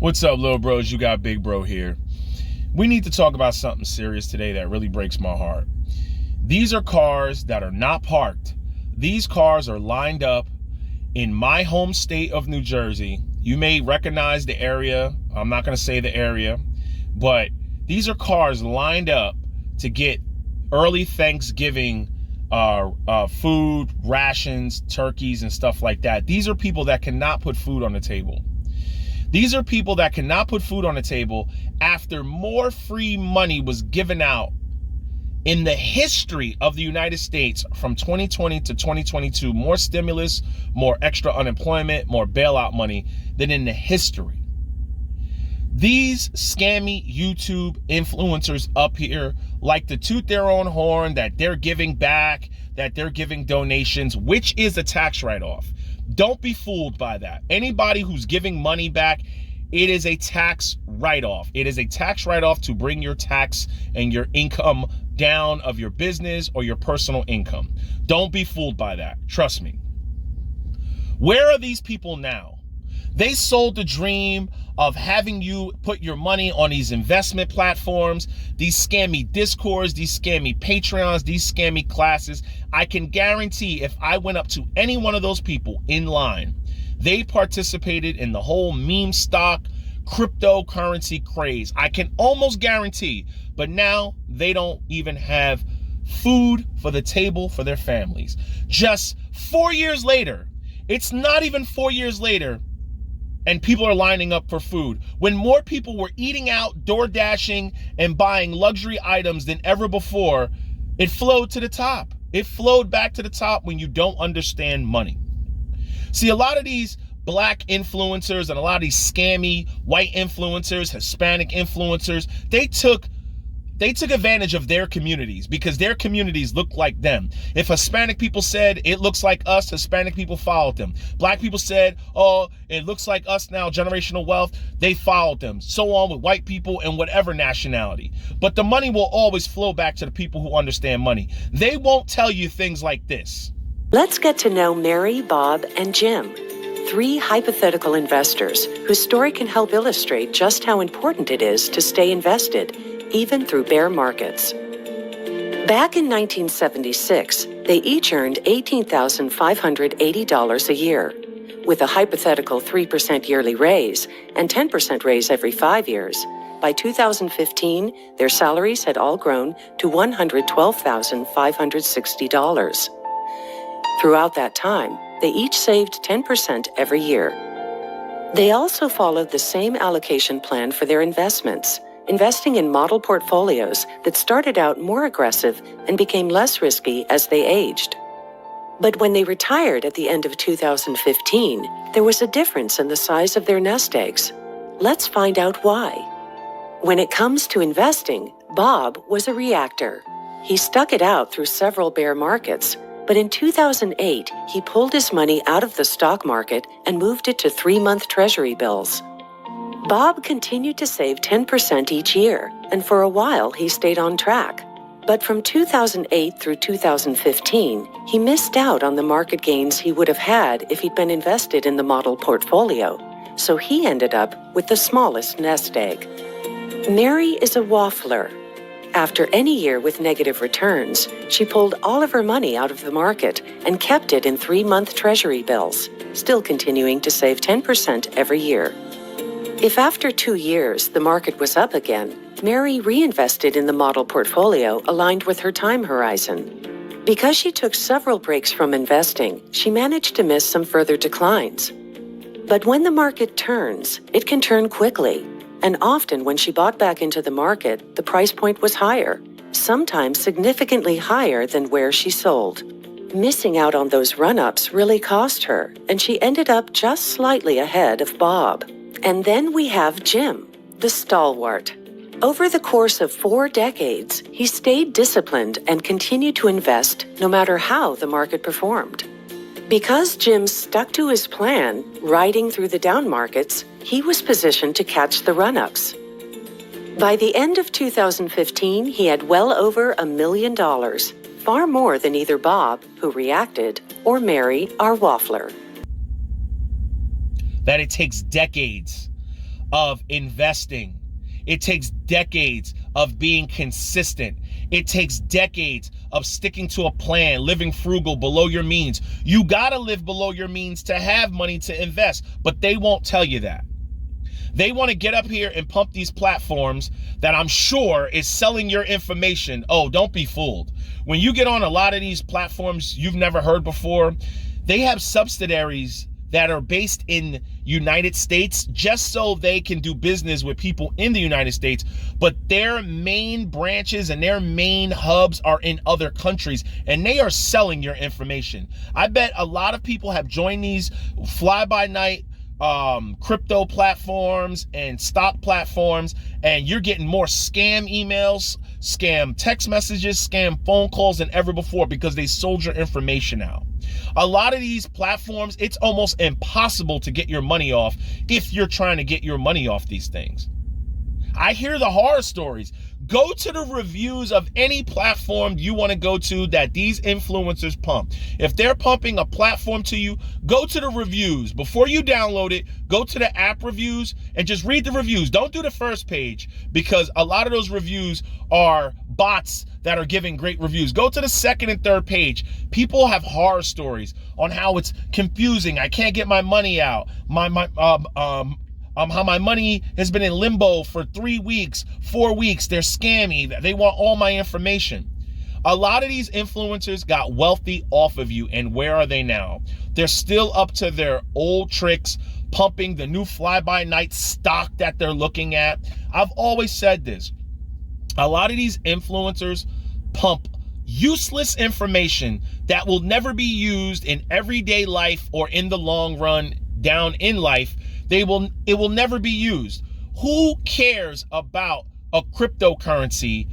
What's up, little bros? You got Big Bro here. We need to talk about something serious today that really breaks my heart. These are cars that are not parked. These cars are lined up in my home state of New Jersey. You may recognize the area. I'm not going to say the area, but these are cars lined up to get early Thanksgiving food, rations, turkeys, and stuff like that. These are people that cannot put food on the table. These are people that cannot put food on the table after more free money was given out in the history of the United States from 2020 to 2022. More stimulus, more extra unemployment, more bailout money than in the history. These scammy YouTube influencers up here like to toot their own horn that they're giving back, that they're giving donations, which is a tax write-off. Don't be fooled by that. Anybody who's giving money back, it is a tax write-off. It is a tax write-off to bring your tax and your income down of your business or your personal income. Don't be fooled by that. Trust me. Where are these people now? They sold the dream of having you put your money on these investment platforms, these scammy Discords, these scammy Patreons, these scammy classes. I can guarantee if I went up to any one of those people in line, they participated in the whole meme stock, cryptocurrency craze. I can almost guarantee, but now they don't even have food for the table for their families. Just 4 years later, it's not even 4 years later, and people are lining up for food. When more people were eating out, door dashing, and buying luxury items than ever before, it flowed to the top. It flowed back to the top when you don't understand money. See, a lot of these black influencers and a lot of these scammy white influencers, Hispanic influencers, they took advantage of their communities because their communities look like them. If Hispanic people said, it looks like us, Hispanic people followed them. Black people said, oh, it looks like us now, generational wealth, they followed them. So on with white people and whatever nationality. But the money will always flow back to the people who understand money. They won't tell you things like this. Let's get to know Mary, Bob, and Jim, three hypothetical investors whose story can help illustrate just how important it is to stay invested, even through bear markets. Back in 1976, they each earned $18,580 a year. With a hypothetical 3% yearly raise and 10% raise every 5 years, by 2015, their salaries had all grown to $112,560. Throughout that time, they each saved 10% every year. They also followed the same allocation plan for their investments, investing in model portfolios that started out more aggressive and became less risky as they aged. But when they retired at the end of 2015, there was a difference in the size of their nest eggs. Let's find out why. When it comes to investing, Bob was a reactor. He stuck it out through several bear markets, but in 2008, he pulled his money out of the stock market and moved it to 3-month Treasury bills. Bob continued to save 10% each year, and for a while he stayed on track. But from 2008 through 2015, he missed out on the market gains he would have had if he'd been invested in the model portfolio, so he ended up with the smallest nest egg. Mary is a waffler. After any year with negative returns, she pulled all of her money out of the market and kept it in 3-month Treasury bills, still continuing to save 10% every year. If after 2 years the market was up again, Mary reinvested in the model portfolio aligned with her time horizon. Because she took several breaks from investing, she managed to miss some further declines. But when the market turns, it can turn quickly. And often when she bought back into the market, the price point was higher, sometimes significantly higher than where she sold. Missing out on those run-ups really cost her, and she ended up just slightly ahead of Bob. And then we have Jim, the stalwart. Over the course of 4 decades, he stayed disciplined and continued to invest no matter how the market performed. Because Jim stuck to his plan, riding through the down markets, he was positioned to catch the run-ups. By the end of 2015, he had well over $1 million, far more than either Bob, who reacted, or Mary, our waffler. That it takes decades of investing. It takes decades of being consistent. It takes decades of sticking to a plan, living frugal, below your means. You gotta live below your means to have money to invest, but they won't tell you that. They want to get up here and pump these platforms that I'm sure is selling your information. Oh, don't be fooled. When you get on a lot of these platforms you've never heard before, they have subsidiaries that are based in United States just so they can do business with people in the United States, but their main branches and their main hubs are in other countries, and they are selling your information. I bet a lot of people have joined these fly-by-night crypto platforms and stock platforms, and you're getting more scam emails, scam text messages, scam phone calls than ever before because they sold your information out. A lot of these platforms, it's almost impossible to get your money off if you're trying to get your money off these things. I hear the horror stories. Go to the reviews of any platform you want to go to that these influencers pump. If they're pumping a platform to you, go to the reviews. Before you download it, go to the app reviews and just read the reviews. Don't do the first page because a lot of those reviews are bots that are giving great reviews. Go to the second and third page. People have horror stories on how it's confusing. I can't get my money out. How my money has been in limbo for 3 weeks, 4 weeks. They're scammy. They want all my information. A lot of these influencers got wealthy off of you, and where are they now? They're still up to their old tricks, pumping the new fly-by-night stock that they're looking at. I've always said this. A lot of these influencers pump useless information that will never be used in everyday life or in the long run down in life. It will never be used. Who cares about a cryptocurrency?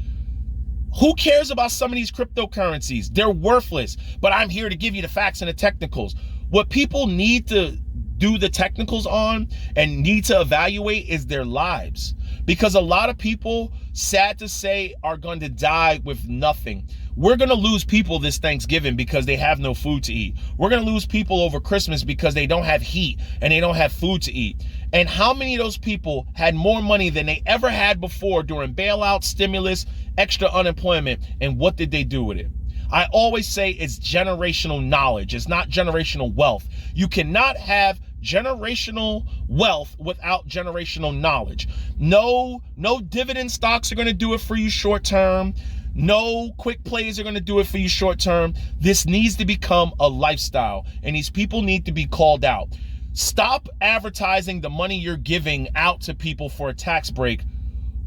Who cares about some of these cryptocurrencies? They're worthless, but I'm here to give you the facts and the technicals. What people need to do the technicals on and need to evaluate is their lives. Because a lot of people, sad to say, are going to die with nothing. We're going to lose people this Thanksgiving because they have no food to eat. We're going to lose people over Christmas because they don't have heat and they don't have food to eat. And how many of those people had more money than they ever had before during bailout, stimulus, extra unemployment, and what did they do with it? I always say it's generational knowledge. It's not generational wealth. You cannot have generational wealth without generational knowledge. No dividend stocks are going to do it for you short term. No quick plays are going to do it for you short term. This needs to become a lifestyle, and these people need to be called out. Stop advertising the money you're giving out to people for a tax break.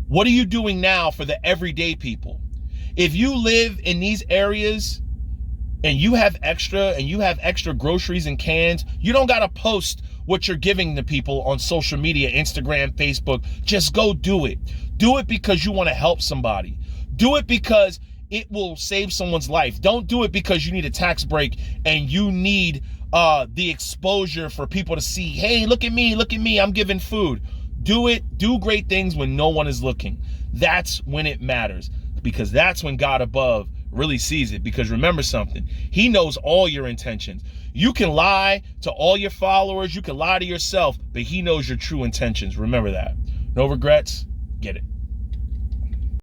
What are you doing now for the everyday people? If you live in these areas and you have extra groceries and cans, you don't got to post what you're giving to people on social media, Instagram, Facebook. Just go do it. Do it because you want to help somebody. Do it because it will save someone's life. Don't do it because you need a tax break and you need the exposure for people to see, hey, look at me, I'm giving food. Do it. Do great things when no one is looking. That's when it matters, because that's when God above really sees it. Because remember something, he knows all your intentions. You can lie to all your followers, you can lie to yourself, but he knows your true intentions. Remember that. No regrets. Get it.